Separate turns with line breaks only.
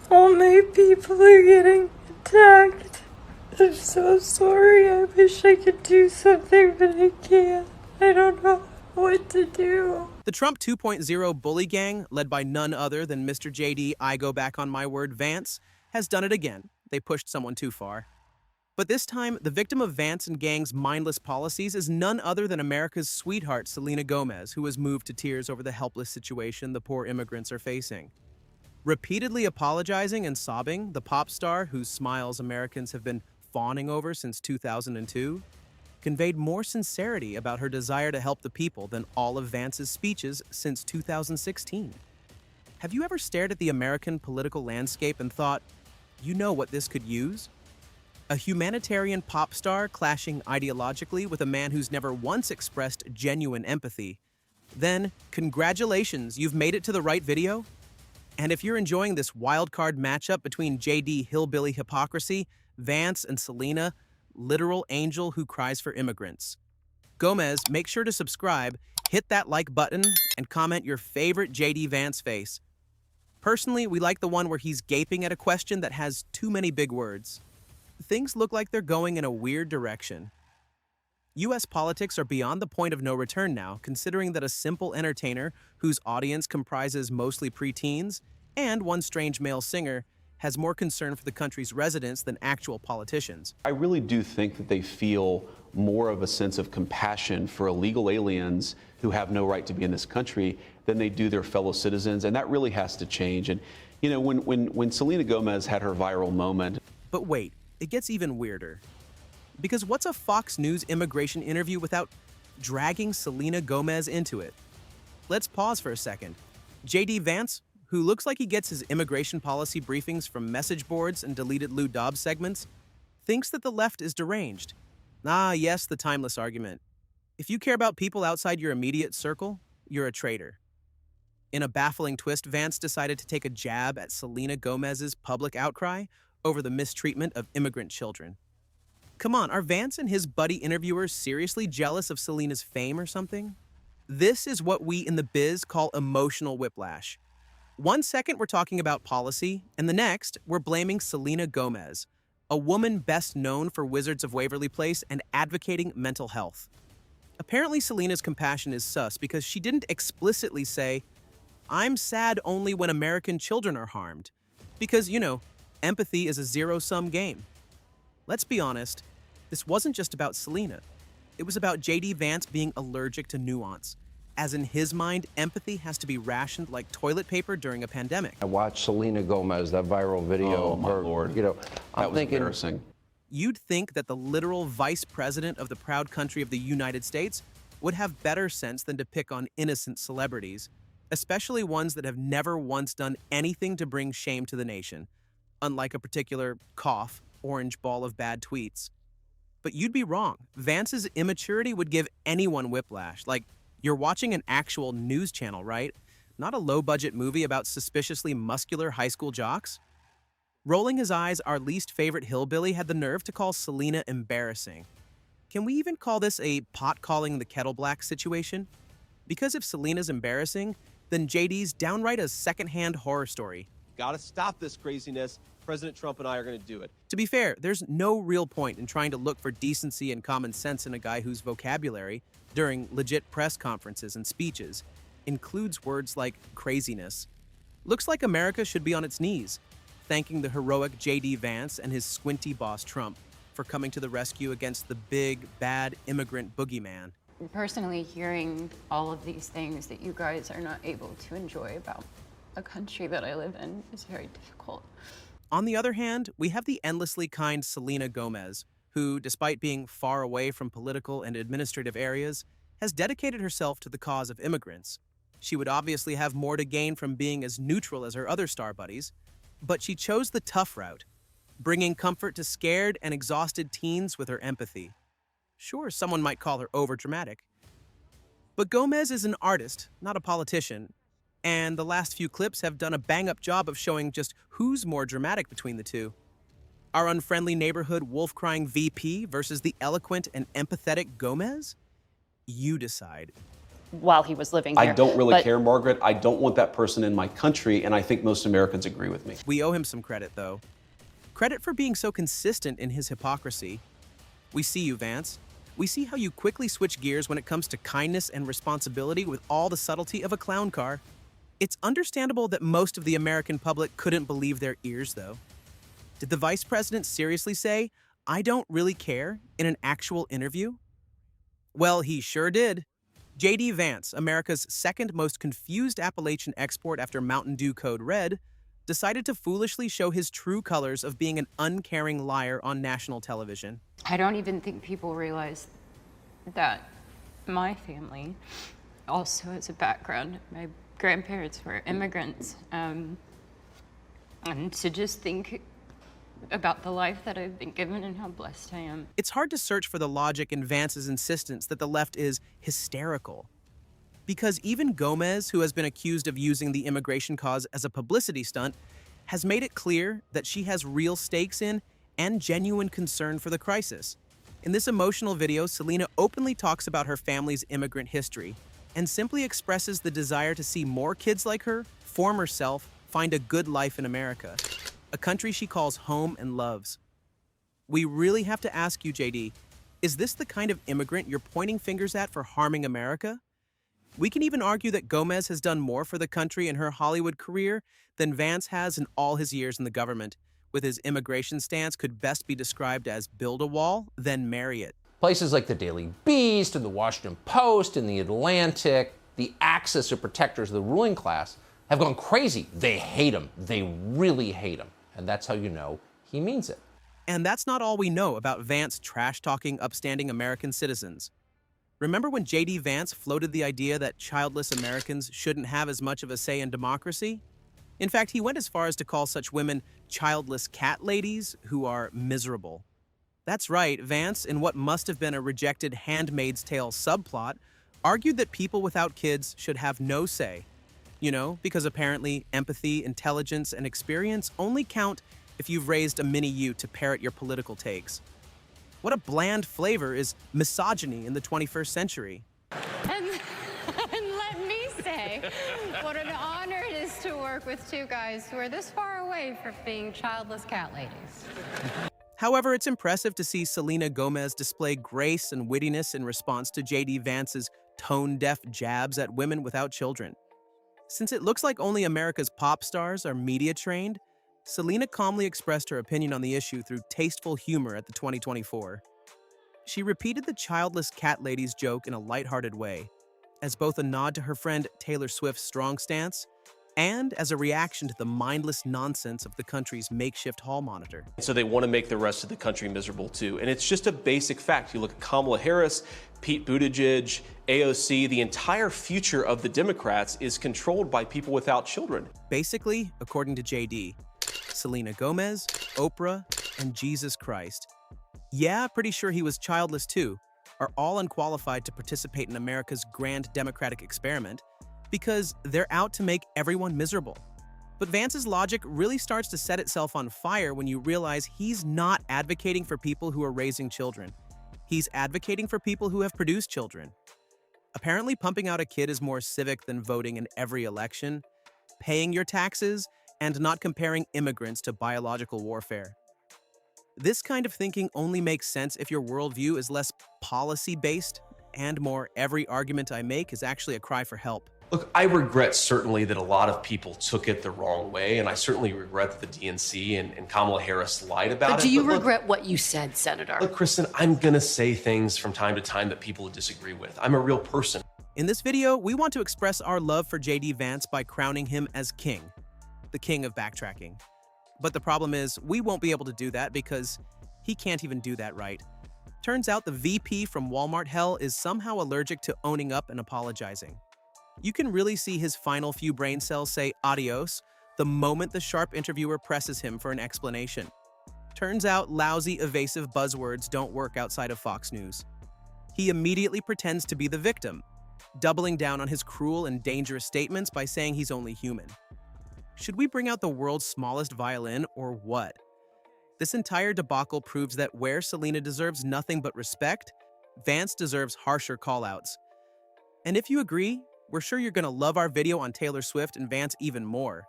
All my people are getting attacked. I'm so sorry. I wish I could do something, but I can't. I don't know what to do.
The Trump 2.0 bully gang, led by none other than Mr. JD I go back on my word Vance, has done it again. They pushed someone too far. But this time, the victim of Vance and Gang's mindless policies is none other than America's sweetheart Selena Gomez, who was moved to tears over the helpless situation the poor immigrants are facing. Repeatedly apologizing and sobbing, the pop star, whose smiles Americans have been fawning over since 2002, conveyed more sincerity about her desire to help the people than all of Vance's speeches since 2016. Have you ever stared at the American political landscape and thought, you know what this could use? A humanitarian pop star clashing ideologically with a man who's never once expressed genuine empathy. Then, congratulations, you've made it to the right video. And if you're enjoying this wildcard matchup between JD Hillbilly Hypocrisy, Vance, and Selena, literal angel who cries for immigrants. Gomez, make sure to subscribe, hit that like button, and comment your favorite JD Vance face. Personally, we like the one where he's gaping at a question that has too many big words. Things look like they're going in a weird direction. U.S. politics are beyond the point of no return now, considering that a simple entertainer whose audience comprises mostly preteens and one strange male singer has more concern for the country's residents than actual politicians.
I really do think that they feel more of a sense of compassion for illegal aliens who have no right to be in this country than they do their fellow citizens, and that really has to change. And, you know, when Selena Gomez had her viral moment.
But wait, it gets even weirder. Because what's a Fox News immigration interview without dragging Selena Gomez into it? Let's pause for a second. JD Vance, who looks like he gets his immigration policy briefings from message boards and deleted Lou Dobbs segments, thinks that the left is deranged. Ah, yes, the timeless argument. If you care about people outside your immediate circle, you're a traitor. In a baffling twist, Vance decided to take a jab at Selena Gomez's public outcry over the mistreatment of immigrant children. Come on, are Vance and his buddy interviewers seriously jealous of Selena's fame or something? This is what we in the biz call emotional whiplash. 1 second we're talking about policy, and the next we're blaming Selena Gomez, a woman best known for Wizards of Waverly Place and advocating mental health. Apparently Selena's compassion is sus because she didn't explicitly say, "I'm sad only when American children are harmed," because, you know, empathy is a zero-sum game. Let's be honest, this wasn't just about Selena. It was about JD Vance being allergic to nuance, as in his mind, empathy has to be rationed like toilet paper during a pandemic.
I watched Selena Gomez, that viral video.
Oh, my Lord.
You know,
That
I'm
was
thinking,
embarrassing.
You'd think that the literal vice president of the proud country of the United States would have better sense than to pick on innocent celebrities, especially ones that have never once done anything to bring shame to the nation, unlike a particular cough, orange ball of bad tweets. But you'd be wrong. Vance's immaturity would give anyone whiplash. Like, you're watching an actual news channel, right? Not a low-budget movie about suspiciously muscular high school jocks. Rolling his eyes, our least favorite hillbilly had the nerve to call Selena embarrassing. Can we even call this a pot calling the kettle black situation? Because if Selena's embarrassing, then JD's downright a secondhand horror story.
Gotta stop this craziness. President Trump and I are gonna do it.
To be fair, there's no real point in trying to look for decency and common sense in a guy whose vocabulary, during legit press conferences and speeches, includes words like craziness. Looks like America should be on its knees, thanking the heroic JD Vance and his squinty boss Trump for coming to the rescue against the big, bad immigrant boogeyman.
Personally, hearing all of these things that you guys are not able to enjoy about a country that I live in is very difficult.
On the other hand, we have the endlessly kind Selena Gomez, who, despite being far away from political and administrative areas, has dedicated herself to the cause of immigrants. She would obviously have more to gain from being as neutral as her other star buddies, but she chose the tough route, bringing comfort to scared and exhausted teens with her empathy. Sure, someone might call her overdramatic, but Gomez is an artist, not a politician, and the last few clips have done a bang-up job of showing just who's more dramatic between the two. Our unfriendly neighborhood wolf-crying VP versus the eloquent and empathetic Gomez? You decide.
while he was living here.
I don't really care, Margaret. I don't want that person in my country, and I think most Americans agree with me.
We owe him some credit, though. Credit for being so consistent in his hypocrisy. We see you, Vance. We see how you quickly switch gears when it comes to kindness and responsibility with all the subtlety of a clown car. It's understandable that most of the American public couldn't believe their ears, though. Did the vice president seriously say, "I don't really care," in an actual interview? Well, he sure did. J.D. Vance, America's second most confused Appalachian export after Mountain Dew Code Red, decided to foolishly show his true colors of being an uncaring liar on national television.
I don't even think people realize that my family also has a background. My grandparents were immigrants. And to just think about the life that I've been given and how blessed I am.
It's hard to search for the logic in Vance's insistence that the left is hysterical. Because even Gomez, who has been accused of using the immigration cause as a publicity stunt, has made it clear that she has real stakes in and genuine concern for the crisis. In this emotional video, Selena openly talks about her family's immigrant history and simply expresses the desire to see more kids like her, former self, find a good life in America, a country she calls home and loves. We really have to ask you, JD, is this the kind of immigrant you're pointing fingers at for harming America? We can even argue that Gomez has done more for the country in her Hollywood career than Vance has in all his years in the government, with his immigration stance could best be described as build a wall, then marry it.
Places like the Daily Beast and the Washington Post and the Atlantic, the axis of protectors of the ruling class, have gone crazy. They hate him. They really hate him. And that's how you know he means it.
And that's not all we know about Vance trash-talking upstanding American citizens. Remember when J.D. Vance floated the idea that childless Americans shouldn't have as much of a say in democracy? In fact, he went as far as to call such women childless cat ladies who are miserable. That's right, Vance, in what must have been a rejected Handmaid's Tale subplot, argued that people without kids should have no say. You know, because apparently empathy, intelligence, and experience only count if you've raised a mini-you to parrot your political takes. What a bland flavor is misogyny in the 21st century.
And let me say, what an honor it is to work with two guys who are this far away from being childless cat ladies.
However, it's impressive to see Selena Gomez display grace and wittiness in response to J.D. Vance's tone-deaf jabs at women without children. Since it looks like only America's pop stars are media-trained, Selena calmly expressed her opinion on the issue through tasteful humor at the 2024. She repeated the childless cat ladies joke in a lighthearted way, as both a nod to her friend Taylor Swift's strong stance and as a reaction to the mindless nonsense of the country's makeshift hall monitor.
So they want to make the rest of the country miserable too. And it's just a basic fact. You look at Kamala Harris, Pete Buttigieg, AOC, the entire future of the Democrats is controlled by people without children.
Basically, according to JD, Selena Gomez, Oprah, and Jesus Christ, yeah, pretty sure he was childless too, are all unqualified to participate in America's grand democratic experiment because they're out to make everyone miserable. But Vance's logic really starts to set itself on fire when you realize he's not advocating for people who are raising children. He's advocating for people who have produced children. Apparently, pumping out a kid is more civic than voting in every election, paying your taxes, and not comparing immigrants to biological warfare. This kind of thinking only makes sense if your worldview is less policy-based and more every argument I make is actually a cry for help.
Look, I regret certainly that a lot of people took it the wrong way, and I certainly regret that the DNC and Kamala Harris lied about it.
But do you regret what you said, Senator?
Look, Kristen, I'm gonna say things from time to time that people disagree with. I'm a real person.
In this video, we want to express our love for J.D. Vance by crowning him as king, the king of backtracking. But the problem is, we won't be able to do that because he can't even do that right. Turns out the VP from Walmart hell is somehow allergic to owning up and apologizing. You can really see his final few brain cells say adios the moment the sharp interviewer presses him for an explanation. Turns out lousy, evasive buzzwords don't work outside of Fox News. He immediately pretends to be the victim, doubling down on his cruel and dangerous statements by saying he's only human. Should we bring out the world's smallest violin or what? This entire debacle proves that where Selena deserves nothing but respect, Vance deserves harsher callouts. And if you agree, we're sure you're gonna love our video on Taylor Swift and Vance even more.